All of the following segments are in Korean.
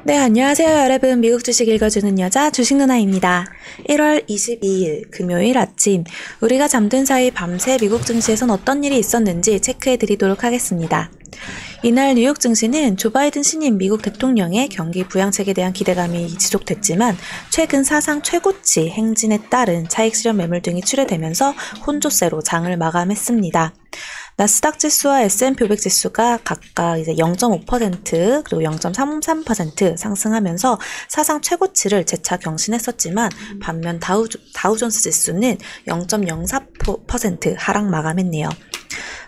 네, 안녕하세요, 여러분. 미국 주식 읽어주는 여자 주식 누나입니다. 1월 22일 금요일 아침, 우리가 잠든 사이 밤새 미국 증시에선 어떤 일이 있었는지 체크해 드리도록 하겠습니다. 이날 뉴욕 증시는 조 바이든 신임 미국 대통령의 경기 부양책에 대한 기대감이 지속됐지만 최근 사상 최고치 행진에 따른 차익 실현 매물 등이 출회되면서 혼조세로 장을 마감했습니다. 나스닥 지수와 S&P 500 지수가 각각 이제 0.5% 그리고 0.33% 상승하면서 사상 최고치를 재차 경신했었지만 반면 다우존스 지수는 0.04% 하락 마감했네요.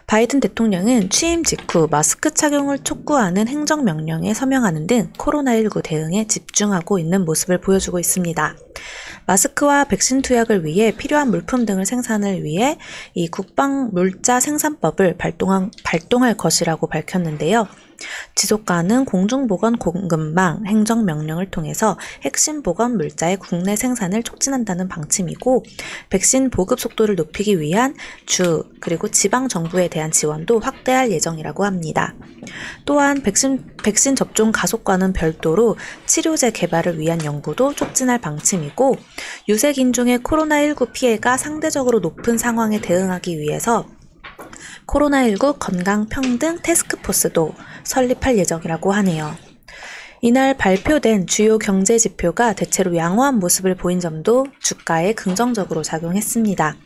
바이든 대통령은 취임 직후 마스크 착용을 촉구하는 행정명령에 서명하는 등 코로나19 대응에 집중하고 있는 모습을 보여주고 있습니다. 마스크와 백신 투약을 위해 필요한 물품 등을 생산을 위해 이 국방물자 생산법을 발동할 것이라고 밝혔는데요. 지속가능 공중보건 공급망 행정명령을 통해서 핵심 보건 물자의 국내 생산을 촉진한다는 방침이고 백신 보급 속도를 높이기 위한 주 그리고 지방 정부에 대한 지원도 확대할 예정이라고 합니다. 또한 백신 접종 가속과는 별도로 치료제 개발을 위한 연구도 촉진할 방침이고 유색 인종의 코로나19 피해가 상대적으로 높은 상황에 대응하기 위해서 코로나19 건강평등 태스크포스도 설립할 예정이라고 하네요. 이날 발표된 주요 경제 지표가 대체로 양호한 모습을 보인 점도 주가에 긍정적으로 작용했습니다.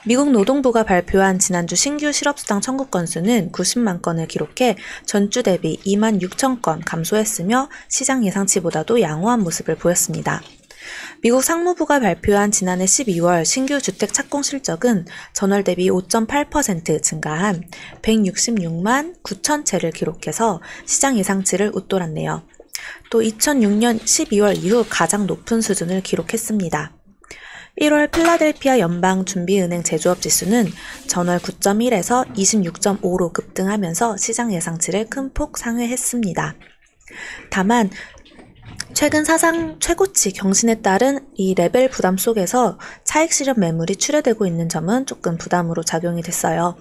미국 노동부가 발표한 지난주 신규 실업수당 청구 건수는 90만 건을 기록해 전주 대비 2만 6천 건 감소했으며 시장 예상치보다도 양호한 모습을 보였습니다. 미국 상무부가 발표한 지난해 12월 신규 주택 착공 실적은 전월 대비 5.8% 증가한 166만 9천 채를 기록해서 시장 예상치를 웃돌았네요. 또 2006년 12월 이후 가장 높은 수준을 기록했습니다. 1월 필라델피아 연방준비은행 제조업 지수는 전월 9.1에서 26.5로 급등하면서 시장 예상치를 큰 폭 상회했습니다. 다만 최근 사상 최고치 경신에 따른 이 레벨 부담 속에서 차익 실현 매물이 출회되고 있는 점은 조금 부담으로 작용이 됐어요.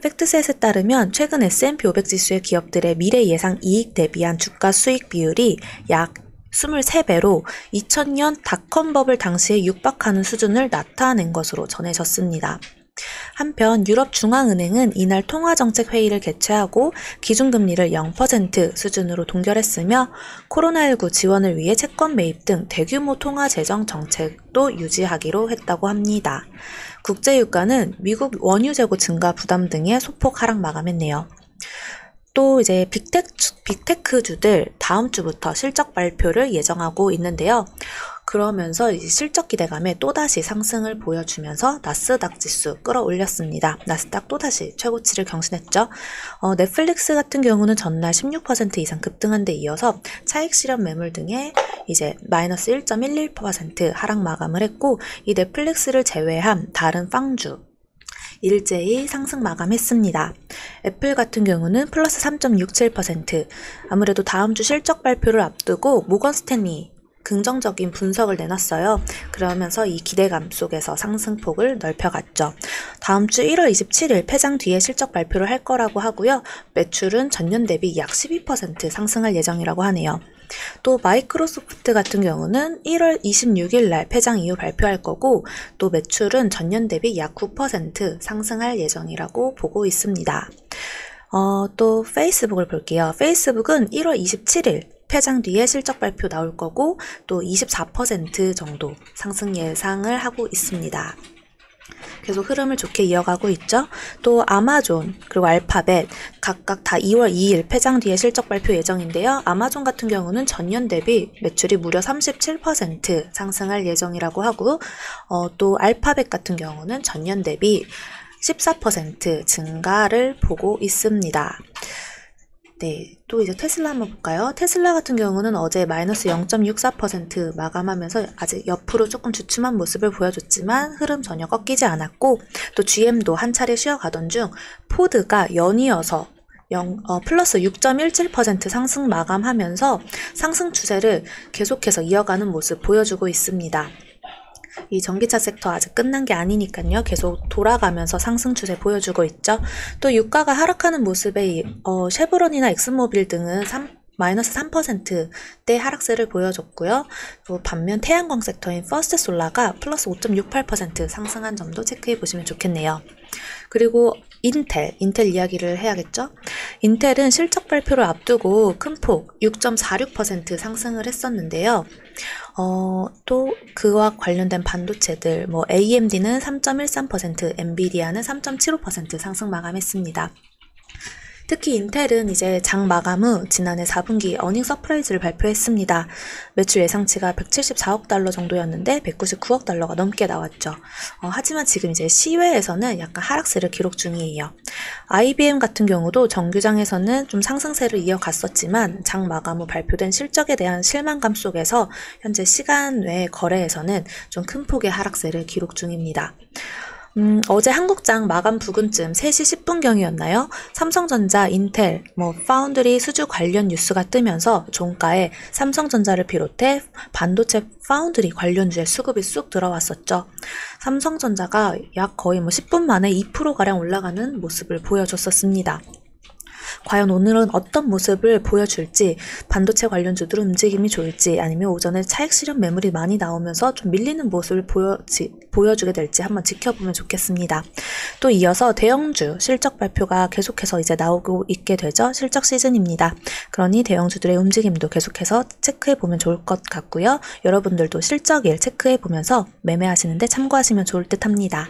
팩트셋에 따르면 최근 S&P 500 지수의 기업들의 미래 예상 이익 대비한 주가 수익 비율이 약 23배로 2000년 닷컴 버블 당시에 육박하는 수준을 나타낸 것으로 전해졌습니다. 한편 유럽중앙은행은 이날 통화정책회의를 개최하고 기준금리를 0% 수준으로 동결했으며 코로나19 지원을 위해 채권 매입 등 대규모 통화재정 정책도 유지하기로 했다고 합니다. 국제유가는 미국 원유 재고 증가 부담 등의 소폭 하락 마감했네요. 또 이제 빅테크주들 다음 주부터 실적 발표를 예정하고 있는데요. 그러면서 이제 실적 기대감에 또다시 상승을 보여주면서 나스닥 지수 끌어올렸습니다. 나스닥 또다시 최고치를 경신했죠. 넷플릭스 같은 경우는 전날 16% 이상 급등한 데 이어서 차익 실현 매물 등의 이제 마이너스 1.11% 하락 마감을 했고 이 넷플릭스를 제외한 다른 빵주 일제히 상승 마감했습니다. 애플 같은 경우는 플러스 3.67%, 아무래도 다음 주 실적 발표를 앞두고 모건 스탠리 긍정적인 분석을 내놨어요. 그러면서 이 기대감 속에서 상승폭을 넓혀갔죠. 다음 주 1월 27일 폐장 뒤에 실적 발표를 할 거라고 하고요. 매출은 전년 대비 약 12% 상승할 예정이라고 하네요. 또 마이크로소프트 같은 경우는 1월 26일 날 폐장 이후 발표할 거고 또 매출은 전년 대비 약 9% 상승할 예정이라고 보고 있습니다. 또 페이스북을 볼게요. 페이스북은 1월 27일 폐장 뒤에 실적 발표 나올 거고 또 24% 정도 상승 예상을 하고 있습니다. 계속 흐름을 좋게 이어가고 있죠. 또 아마존 그리고 알파벳 각각 다 2월 2일 폐장 뒤에 실적 발표 예정인데요. 아마존 같은 경우는 전년 대비 매출이 무려 37% 상승할 예정이라고 하고 또 알파벳 같은 경우는 전년 대비 14% 증가를 보고 있습니다. 네, 또 이제 테슬라 한번 볼까요? 테슬라 같은 경우는 어제 마이너스 0.64% 마감하면서 아직 옆으로 조금 주춤한 모습을 보여줬지만 흐름 전혀 꺾이지 않았고 또 GM도 한 차례 쉬어가던 중 포드가 연이어서 플러스 6.17% 상승 마감하면서 상승 추세를 계속해서 이어가는 모습 보여주고 있습니다. 이 전기차 섹터 아직 끝난 게 아니니까요. 계속 돌아가면서 상승 추세 보여주고 있죠. 또 유가가 하락하는 모습에 쉐보론이나 엑슨모빌 등은 마이너스 3%대 하락세를 보여줬고요. 또 반면 태양광 섹터인 퍼스트솔라가 플러스 5.68% 상승한 점도 체크해 보시면 좋겠네요. 그리고 인텔 이야기를 해야겠죠? 인텔은 실적 발표를 앞두고 큰 폭 6.46% 상승을 했었는데요. 또 그와 관련된 반도체들 AMD는 3.13%, 엔비디아는 3.75% 상승 마감했습니다. 특히 인텔은 이제 장 마감 후 지난해 4분기 어닝 서프라이즈를 발표했습니다. 매출 예상치가 174억 달러 정도였는데 199억 달러가 넘게 나왔죠. 하지만 지금 이제 시외에서는 약간 하락세를 기록 중이에요. IBM 같은 경우도 정규장에서는 좀 상승세를 이어갔었지만 장 마감 후 발표된 실적에 대한 실망감 속에서 현재 시간 외 거래에서는 좀 큰 폭의 하락세를 기록 중입니다. 어제 한국장 마감 부근쯤 3시 10분경이었나요? 삼성전자, 인텔, 파운드리 수주 관련 뉴스가 뜨면서 종가에 삼성전자를 비롯해 반도체 파운드리 관련주의 수급이 쑥 들어왔었죠. 삼성전자가 약 거의 10분 만에 2%가량 올라가는 모습을 보여줬었습니다. 과연 오늘은 어떤 모습을 보여줄지, 반도체 관련주들 움직임이 좋을지, 아니면 오전에 차익 실현 매물이 많이 나오면서 좀 밀리는 모습을 보여주게 될지 한번 지켜보면 좋겠습니다. 또 이어서 대형주 실적 발표가 계속해서 이제 나오고 있게 되죠. 실적 시즌입니다. 그러니 대형주들의 움직임도 계속해서 체크해보면 좋을 것 같고요. 여러분들도 실적일 체크해보면서 매매하시는데 참고하시면 좋을 듯 합니다.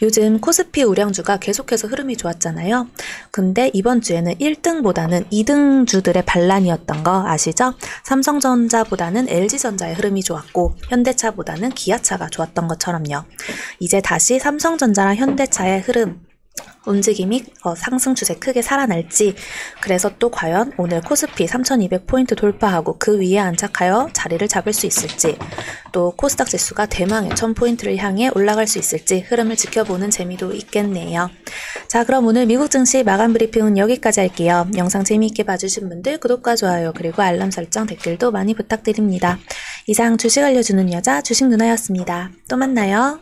요즘 코스피 우량주가 계속해서 흐름이 좋았잖아요. 근데 이번 주에는 1등보다는 2등주들의 반란이었던 거 아시죠? 삼성전자보다는 LG전자의 흐름이 좋았고 현대차보다는 기아차가 좋았던 것처럼요. 이제 다시 삼성전자랑 현대차의 흐름 움직임이 상승 추세 크게 살아날지, 그래서 또 과연 오늘 코스피 3200포인트 돌파하고 그 위에 안착하여 자리를 잡을 수 있을지, 또 코스닥 지수가 대망의 1000포인트를 향해 올라갈 수 있을지 흐름을 지켜보는 재미도 있겠네요. 자, 그럼 오늘 미국 증시 마감 브리핑은 여기까지 할게요. 영상 재미있게 봐주신 분들 구독과 좋아요 그리고 알람 설정 댓글도 많이 부탁드립니다. 이상 주식 알려주는 여자 주식 누나였습니다. 또 만나요.